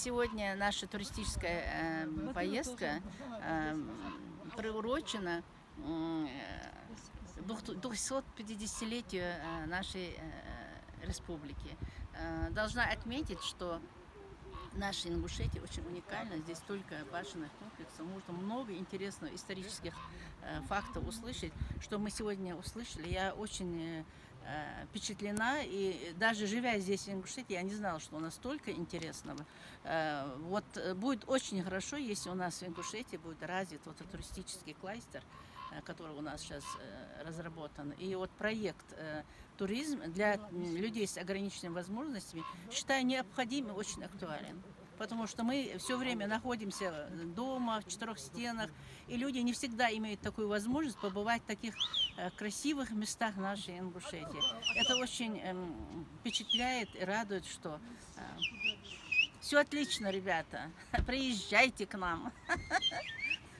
Сегодня наша туристическая поездка приурочена 250-летию нашей республики. Должна отметить, что наша Ингушетия очень уникальна. Здесь столько башенных комплексов. Можно много интересных исторических фактов услышать, что мы сегодня услышали. Я очень впечатлена, и даже живя здесь, в Ингушетии, я не знала, что у нас столько интересного. Вот будет очень хорошо, если у нас в Ингушетии будет развит вот этот туристический кластер, который у нас сейчас разработан. И вот проект туризм для людей с ограниченными возможностями, считаю, необходим и очень актуален. Потому что мы все время находимся дома, в четырех стенах, и люди не всегда имеют такую возможность побывать в таких красивых местах нашей Ингушетии. Это очень впечатляет и радует, что все отлично, ребята. Приезжайте к нам.